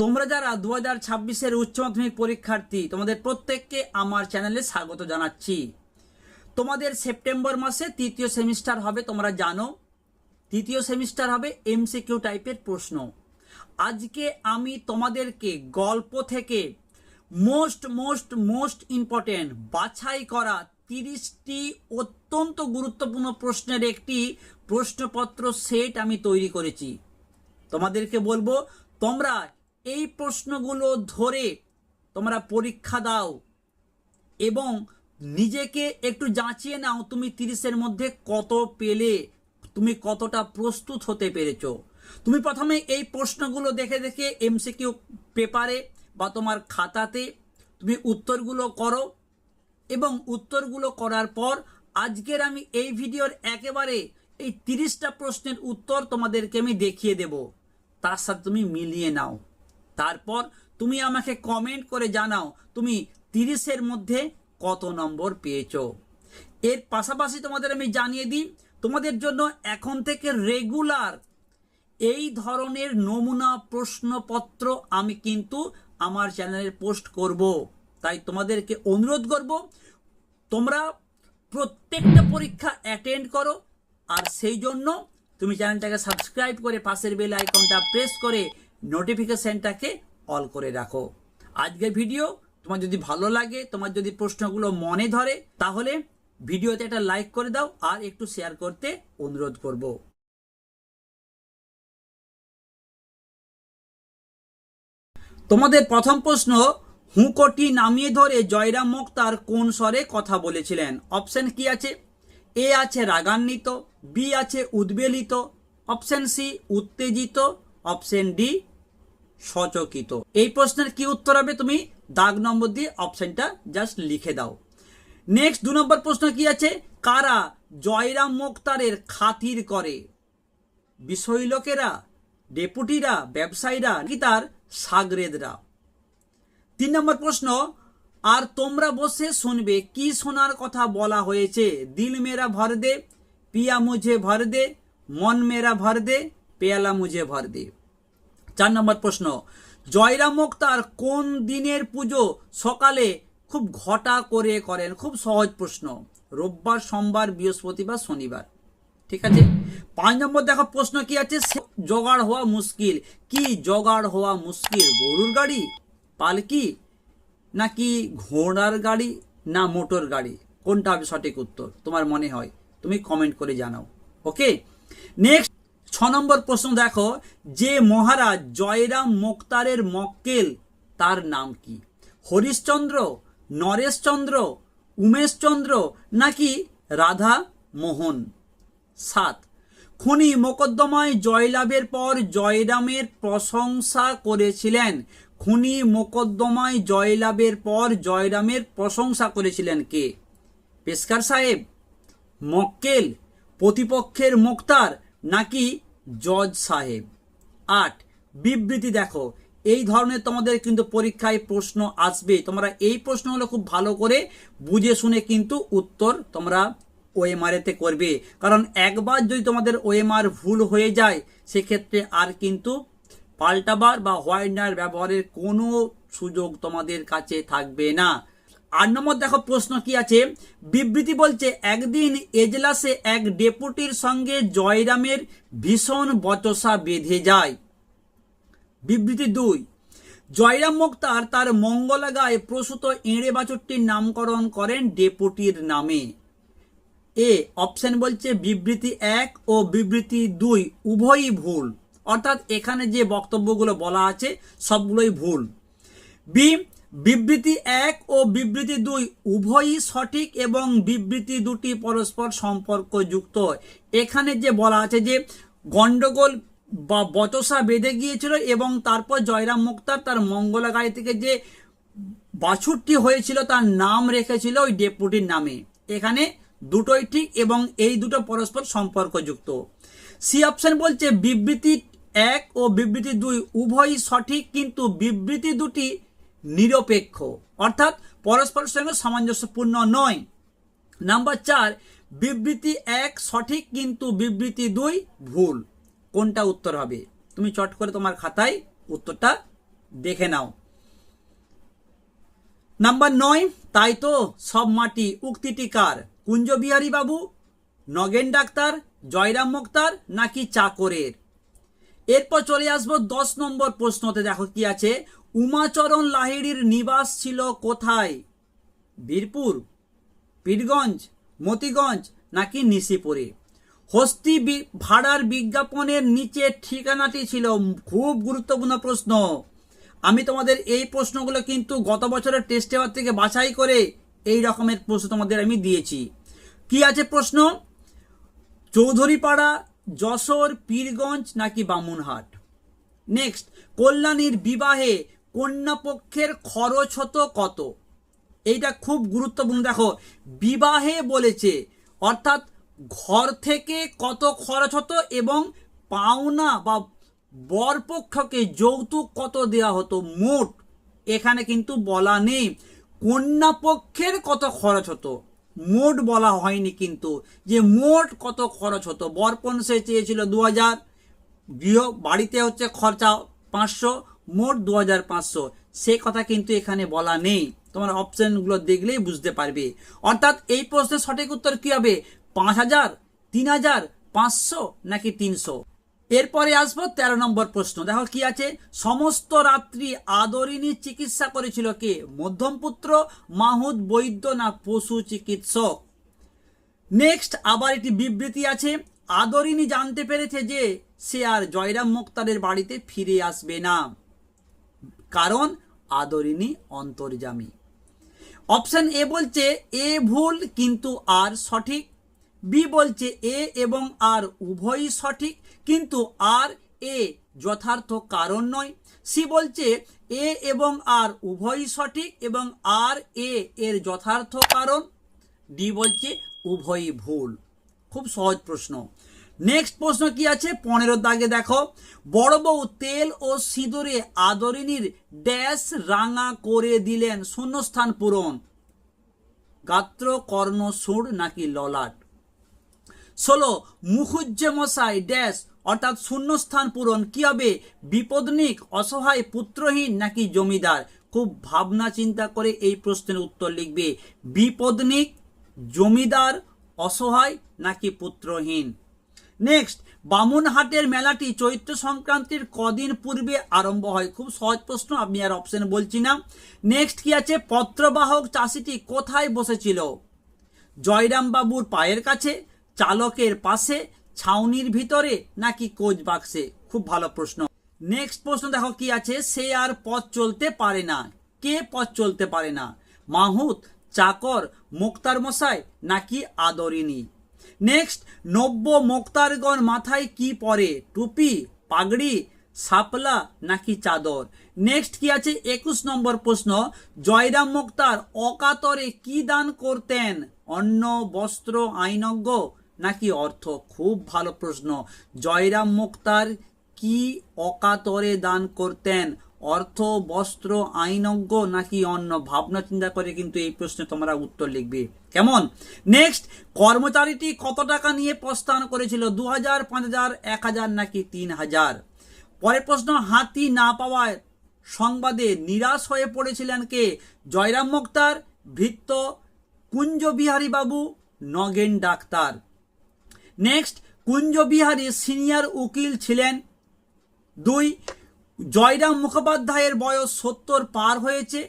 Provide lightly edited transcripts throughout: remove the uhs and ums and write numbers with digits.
তোমরা যারা 2026-এর উচ্চ মাধ্যমিক পরীক্ষার্থী তোমাদের প্রত্যেককে আমার চ্যানেলে স্বাগত জানাচ্ছি। তোমাদের সেপ্টেম্বর মাসে তৃতীয় সেমিস্টার হবে, তোমরা জানো। তৃতীয় সেমিস্টার হবে এমসিকিউ টাইপের প্রশ্ন। আজকে আমি তোমাদেরকে গল্প থেকে মোস্ট ইম্পর্টেন্ট বাছাই করা 30টি অত্যন্ত গুরুত্বপূর্ণ প্রশ্নের একটি প্রশ্নপত্র সেট আমি তৈরি করেছি। তোমাদেরকে বলবো তোমরা এই প্রশ্নগুলো ধরে তোমরা পরীক্ষা দাও এবং নিজেকে একটু যাচিয়ে নাও তুমি 30-এর মধ্যে কত পেলে, তুমি কতটা প্রস্তুত হতে পেরেছো। তুমি প্রথমে এই প্রশ্নগুলো দেখে দেখে এমসিকিউ পেপারে বা তোমার খাতাতে তুমি উত্তরগুলো করো এবং উত্তরগুলো করার পর আজকের আমি এই ভিডিওর একেবারে এই 30টা প্রশ্নের উত্তর তোমাদেরকে আমি দেখিয়ে দেব, তার সাথে তুমি মিলিয়ে নাও। তারপর তুমি আমাকে কমেন্ট করে জানাও তুমি 30-এর মধ্যে কত নম্বর পেয়েছো। এর পাশাপাশি তোমাদের আমি জানিয়ে দিই, তোমাদের জন্য এখন থেকে রেগুলার এই ধরনের নমুনা প্রশ্নপত্র আমি কিন্তু আমার চ্যানেলে পোস্ট করব। তাই তোমাদেরকে অনুরোধ করব তোমরা প্রত্যেকটা পরীক্ষা অ্যাটেন্ড করো, আর সেই জন্য তুমি চ্যানেলটাকে সাবস্ক্রাইব করে পাশের বেল আইকনটা প্রেস করে নোটিফিকেশনটাকে অল করে রাখো। আজকের ভিডিও তোমার যদি ভালো লাগে, তোমার যদি প্রশ্নগুলো মনে ধরে, তাহলে ভিডিওতে একটা লাইক করে দাও আর একটু শেয়ার করতে অনুরোধ করব। তোমাদের প্রথম প্রশ্ন, হুঁকোটি নামিয়ে ধরে জয়রাম মোক্তার কোন স্বরে কথা বলেছিলেন? অপশন কি আছে? এ আছে রাগান্বিত, বি আছে উদ্বেলিত, অপশন সি উত্তেজিত, অপশন ডি সচকিত। এই প্রশ্নের কি উত্তর হবে? তুমি দাগ নম্বর দিয়ে অপশনটা জাস্ট লিখে দাও। নেক্সট 2 নম্বর প্রশ্ন কি আছে? কারা জয়রাম মোক্তারের খাতির করে? বিষয় লোকেরা, ডেপুটিরা, ব্যবসায়ীরা কি তার সাগরেদরা? 3 নম্বর প্রশ্ন, আর তোমরা বসে শুনবে কি শোনার কথা বলা হয়েছে? দিল মেরা ভর দে, পিয়া মুঝে ভর দে, মন মেরা ভর দে, পেয়ালা মুঝে ভর দে। 4 নম্বর প্রশ্ন, জয়রাম মোক্তার কোন দিনের পুজো সকালে খুব ঘটা করে করেন? খুব সহজ প্রশ্ন, রোববার, সোমবার, বৃহস্পতিবার, শনিবার। ঠিক আছে। 5 নম্বর দেখো প্রশ্ন কি আছে? জোগাড় হওয়া মুশকিল। কি জোগাড় হওয়া মুশকিল? গরুর গাড়ি, পালকি, নাকি ঘোড়ার গাড়ি, না মোটর গাড়ি? কোনটা হবে সঠিক উত্তর তোমার মনে হয়? তুমি কমেন্ট করে জানাও। ওকে। নেক্সট 6 নম্বর প্রশ্ন দেখো, যে মহারাজ জয়রাম মোক্তারের মক্কেল তার নাম কি? হরিশচন্দ্র, নরেশচন্দ্র, উমেশচন্দ্র, নাকি রাধা মোহন? 7, খুনি মোকদ্দমায় জয়লাভের পর জয়রামের প্রশংসা করেছিলেন। খুনি মোকদ্দমায় জয়লাভের পর জয়রামের প্রশংসা করেছিলেন কে? পেশকার সাহেব, মক্কেল, প্রতিপক্ষের মোক্তার, নাকি জজ সাহেব? 8, বিবৃতি দেখো। এই ধরনের তোমাদের কিন্তু পরীক্ষায় প্রশ্ন আসবে, তোমরা এই প্রশ্নগুলো খুব ভালো করে বুঝে শুনে কিন্তু উত্তর তোমরা ওএমআর এতে করবে, কারণ একবার যদি তোমাদের ওএমআর ভুল হয়ে যায় সেক্ষেত্রে আর কিন্তু পাল্টাবার বা হোয়াইটনার ব্যবহারের কোনো সুযোগ তোমাদের কাছে থাকবে না। 8 নম্বর দেখো প্রশ্ন কি আছে? বিবৃতি বলছে একদিন এজলাসে এক ডেপুটির সঙ্গে জয়রামের ভীষণ বচসা বেঁধে যায়। বিবৃতি 2, জয়রাম মোক্তার তার মঙ্গলা গায়ে প্রসূত এঁড়ে বাছুরটির নামকরণ করেন ডেপুটির নামে। এ অপশন বলছে বিবৃতি 1 ও বিবৃতি 2 উভয়ই ভুল, অর্থাৎ এখানে যে বক্তব্যগুলো বলা আছে সবগুলোই ভুল। বি, বিবৃতি 1 ও বিবৃতি 2 উভয়ই সঠিক এবং বিবৃতি দুটি পরস্পর সম্পর্কযুক্ত। এখানে যে বলা আছে যে গন্ডগোল বা বচসা বেঁধে গিয়েছিল এবং তারপর জয়রাম মোক্তার তার মঙ্গলা গায়ে থেকে যে বাছুরটি হয়েছিল তার নাম রেখেছিল ওই ডেপুটির নামে, এখানে দুটোই ঠিক এবং এই দুটো পরস্পর সম্পর্কযুক্ত। সি অপশন বলছে বিবৃতি 1 ও বিবৃতি 2 উভয়ই সঠিক কিন্তু বিবৃতি দুটি নিরপেক্ষ, অর্থাৎ পরস্পরের সঙ্গে সামঞ্জস্যপূর্ণ নয়। নাম্বার 4, বিবৃতি 1 সঠিক কিন্তু বিবৃতি 2 ভুল। কোনটা উত্তর হবে? তুমি চট করে তোমার খাতায় উত্তরটা দেখে নাও। নাম্বার 9, তাই তো সব মাটি উক্তিটি কার? কুঞ্জবিহারী বাবু, নগেন ডাক্তার, জয়রাম মোক্তার নাকি চাকরের? এরপর চলে আসবো 10 নম্বর প্রশ্নতে। দেখো কি আছে, উমাচরণ লাহিড়ীর নিবাস ছিল কোথায়? বীরপুর, পীরগঞ্জ, মতিগঞ্জ নাকি নিশিপুরে? হস্তি ভাড়ার বিজ্ঞাপনের নিচে ঠিকানাটি ছিল, খুব গুরুত্বপূর্ণ প্রশ্ন। আমি তোমাদের এই প্রশ্নগুলো কিন্তু গত বছরের টেস্ট পেপার থেকে বাছাই করে এই রকমের প্রশ্ন তোমাদের আমি দিয়েছি। কি আছে প্রশ্ন? চৌধুরীপাড়া, যশোর, পীরগঞ্জ নাকি বামুনহাট? নেক্সট, কল্যাণীর বিবাহে কন্যাপক্ষের খরচ হতো কত? এইটা খুব গুরুত্বপূর্ণ। দেখো, বিবাহে বলেছে, অর্থাৎ ঘর থেকে কত খরচ হতো এবং পাওনা বা বরপক্ষকে যৌতুক কত দেওয়া হতো মোট, এখানে কিন্তু বলা নেই। কন্যাপক্ষের কত খরচ হতো মোট বলা হয়নি কিন্তু, যে মোট কত খরচ হতো। বরপণ সে চেয়েছিল 2000, গৃহ বাড়িতে হচ্ছে খরচা 500, মোট 2500, সে কথা কিন্তু এখানে বলা নেই। তোমরা অপশনগুলো দেখলেই বুঝতে পারবে। অর্থাৎ এই প্রশ্নের সঠিক উত্তর কি হবে? 5000, 3000, 500 নাকি 300? এরপরে আসবো 13 নম্বর প্রশ্ন। দেখো কি আছে, সমস্ত রাত্রি আদরিনীর চিকিৎসা করেছিল কে? মধ্যমপুত্র, মাহুত বৈদ্য না পশু চিকিৎসক? নেক্সট, আবার একটি বিবৃতি আছে, আদরিনী জানতে পেরেছে যে সে আর জয়রাম মোক্তারের বাড়িতে ফিরে আসবে না, কারণ আদরিনী অন্তর্যামী। অপশন এ বলছে এ ভুল কিন্তু আর সঠিক, বি বলছে এ এবং আর উভয়ই সঠিক কিন্তু আর এ যথার্থ কারণ নয়, সি বলছে এ এবং আর উভয়ই সঠিক এবং আর এ এর যথার্থ কারণ, ডি বলছে উভয়ই ভুল। খুব সহজ প্রশ্ন। নেক্সট প্রশ্ন কি আছে 15 দাগে, দেখো, বড় বউ তেল ও সিঁদুরে আদরিনীর ড্যাশ রাঙা করে দিলেন, শূন্যস্থান পূরণ, গাত্র, কর্ণ, সুর নাকি ললাট? 16, মুখুজ্জে মশাই ড্যাশ অর্থাৎ শূন্যস্থান পূরণ কি হবে? বিপদনিক, অসহায়, পুত্রহীন নাকি জমিদার? খুব ভাবনা চিন্তা করে এই প্রশ্নের উত্তর লিখবে। বিপদনিক, জমিদার, অসহায় নাকি পুত্রহীন? নেক্সট, বামুনহাটের মেলাটি চৈত্র সংক্রান্তির কদিন পূর্বে আরম্ভ হয়? খুব সহজ প্রশ্ন, আমি আর অপশন বলছি না। নেক্সট কি আছে, পত্রবাহক চাষিটি কোথায় বসেছিল? জয়রাম বাবুর পায়ের কাছে, চালকের পাশে, ছাউনির ভিতরে নাকি কোচ বাক্সে? খুব ভালো প্রশ্ন। নেক্সট প্রশ্ন দেখো কি আছে, সে আর পথ চলতে পারে না, কে পথ চলতে পারে না? মাহুত, চাকর, মোক্তার মশাই নাকি আদরিনী? নেক্সট, নব্য মোক্তারগণ মাথায় কি পরে? টুপি, পাগড়ি, শাপলা নাকি চাদর? নেক্সট কি আছে 21 নম্বর প্রশ্ন, জয়রাম মোক্তার অকাতরে কি দান করতেন? অন্ন, বস্ত্র, আইনজ্ঞ নাকি অর্থ? খুব ভালো প্রশ্ন। জয়রাম মোক্তার কি অকাতরে দান করতেন? অর্থ, বস্ত্র, আইনজ্ঞ নাকি অন্ন? ভাবনা চিন্তা করে কিন্তু এই প্রশ্নে তোমরা উত্তর লিখবে, কেমন? নেক্সট, কর্মচারীটি কত টাকা নিয়ে প্রস্থান করেছিল? 2000, 5000, 1000 নাকি 3000? পরের প্রশ্ন, হাতি না পাওয়ার সংবাদে নিরাশ হয়ে পড়েছিলেন কে? জয়রাম মোক্তার, ভৃত্য, কুঞ্জবিহারী বাবু, Nagen doctor? Next, Kunjabihari senior উকিল ছিলেন। 2, জয়রাম মুখোপাধ্যায়ের বয়স 70 পার হয়েছে।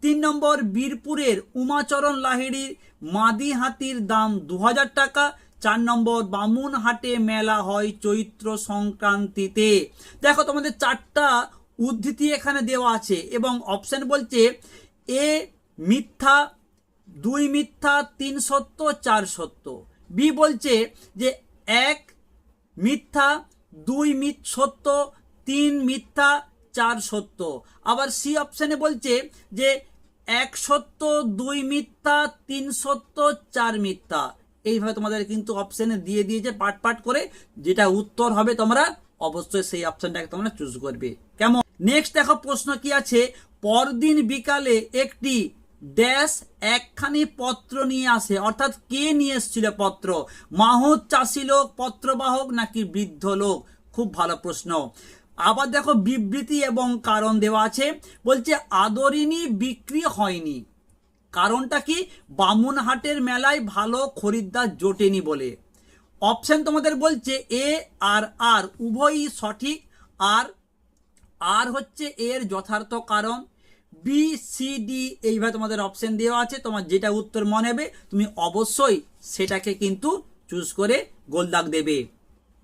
3 নম্বর, বীরপুরের উমাচরণ লাহিড়ীর মাদি হাতির দাম 2000 টাকা। 4 নম্বর, বামুনহাটে মেলা হয় চৈত্র সংক্রান্তিতে। দেখো তোমাদের 4টা উদ্ধৃতি এখানে দেওয়া আছে এবং অপশন বলছে এ মিথ্যা, 2 মিথ্যা, 3 সত্য, 4 সত্য। বি বলছে যে 1 মিথ্যা, 2 সত্য, 3 মিথ্যা, 4 সত্য। আবার সি অপশনে বলছে যে 1 সত্য, 2 মিথ্যা, 3 সত্য, 4 মিথ্যা। এইভাবে তোমাদের কিন্তু অপশনে দিয়ে দিয়েছে পাট পাট করে, যেটা উত্তর হবে তোমরা অবশ্যই সেই অপশনটাকে তোমরা চুজ করবে, কেমন? নেক্সট দেখো প্রশ্ন কি আছে, পরদিন বিকালে একটি ড্যাশ একখানি পত্র নিয়ে আসে, অর্থাৎ কে নিয়ে এসেছিল পত্র? মাহুত চাষি লোক, পত্রবাহক নাকি বৃদ্ধ লোক? খুব ভালো প্রশ্ন। আবার দেখো বিবৃতি এবং কারণ দেওয়া আছে। বলছে আদরিনী বিক্রি হয়নি, কারণটা কি? বামুনহাটের মেলায় ভালো খরিদ্দার জোটেনি বলে। অপশন তোমাদের বলছে এ আর আর উভয়ই সঠিক, আর আর হচ্ছে এর যথার্থ কারণ। বি সি ডি এইভাবে তোমাদের অপশন দেওয়া আছে, তোমার যেটা উত্তর মনে হবে তুমি অবশ্যই সেটাকে কিন্তু চুজ করে গোল দাগ দেবে।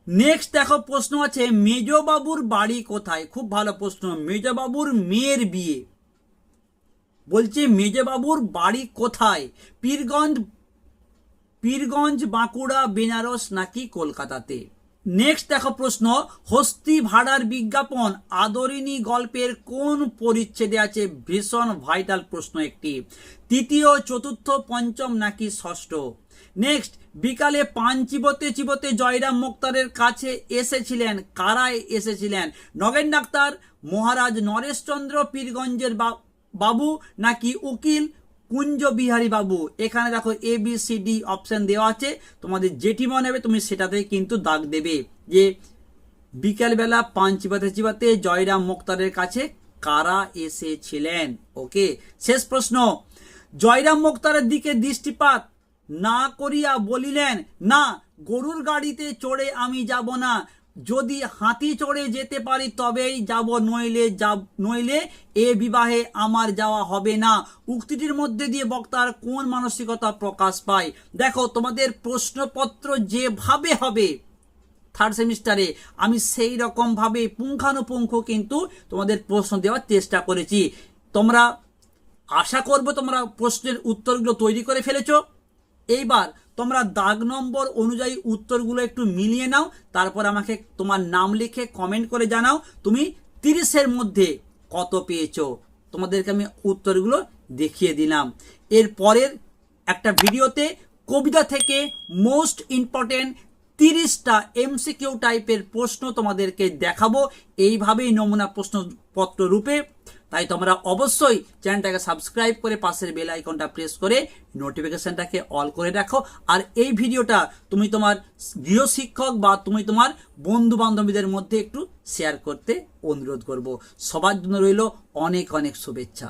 নেক্সট দেখো প্রশ্ন আছে মেজবাবুর বাড়ি কোথায়। খুব ভালো প্রশ্ন, মেজবাবুর মেয়ের বিয়ে। বলছে মেজবাবুর বাড়ি কোথায়? পীরগঞ্জ, বাঁকুড়া, বেনারস নাকি কলকাতাতে? নেক্সট দেখো প্রশ্ন হস্তি ভাড়ার বিজ্ঞাপন আদরিনী গল্পের কোন পরিচ্ছেদে আছে? ভীষণ ভাইটাল প্রশ্ন একটি। তৃতীয়, চতুর্থ, পঞ্চম নাকি ষষ্ঠ? নেক্সট বিকালে পান চিবোতে চিবোতে জয়রাম মোক্তারের কাছে এসেছিলেন, কারা এসেছিলেন? নগেন ডাক্তার, মহারাজ নরেশচন্দ্র পীরগঞ্জের বাবু নাকি উকিল কুঞ্জ বিহারী বাবু? এখানে দেখো A B C D option দেওয়া আছে, তোমাদের যেটি মনে হবে তুমি সেটাতে কিন্তু দাগ দেবে যে বিকালবেলা পান চিবাতে চিবাতে জয়রাম মোক্তারের কাছে কারা এসেছিলেন। ওকে, শেষ প্রশ্ন জয়রাম মোক্তারের দিকে দৃষ্টিপাত না করিয়া বলিলেন, না গরুর গাড়িতে চড়ে আমি যাব না, যদি হাতি চড়ে যেতে পারি তবেই যাব, নইলে এ বিবাহে আমার যাওয়া হবে না। উক্তিটির মধ্যে দিয়ে বক্তার কোন মানসিকতা প্রকাশ পায়? দেখো তোমাদের প্রশ্নপত্র যেভাবে হবে থার্ড সেমিস্টারে আমি সেই রকম ভাবে পুঙ্খানুপুঙ্খ কিন্তু তোমাদের প্রশ্ন দেওয়ার চেষ্টা করেছি। তোমরা আশা করব তোমরা প্রশ্নের উত্তরগুলো তৈরি করে ফেলেছো। এইবার তোমরা দাগ নম্বর অনুযায়ী উত্তরগুলো একটু মিলিয়ে নাও, তারপর আমাকে তোমার নাম লিখে কমেন্ট করে জানাও তুমি 30-এর মধ্যে কত পেয়েছো। তোমাদেরকে আমি উত্তরগুলো দেখিয়ে দিলাম। এর পরের একটা ভিডিওতে কবিতা থেকে মোস্ট ইম্পর্টেন্ট 30টা এমসিকিউ টাইপের প্রশ্ন তোমাদেরকে দেখাবো এইভাবেই নমুনা প্রশ্নপত্র রূপে। তাই তোমরা অবশ্যই চ্যানেলটাকে সাবস্ক্রাইব করে পাশের বেল আইকনটা প্রেস করে নোটিফিকেশনটাকে অল করে রাখো। আর এই ভিডিওটা তুমি তোমার গৃহশিক্ষক বা তুমি তোমার বন্ধু বান্ধবীদের মধ্যে একটু শেয়ার করতে অনুরোধ করব। সবার জন্য রইল অনেক অনেক শুভেচ্ছা।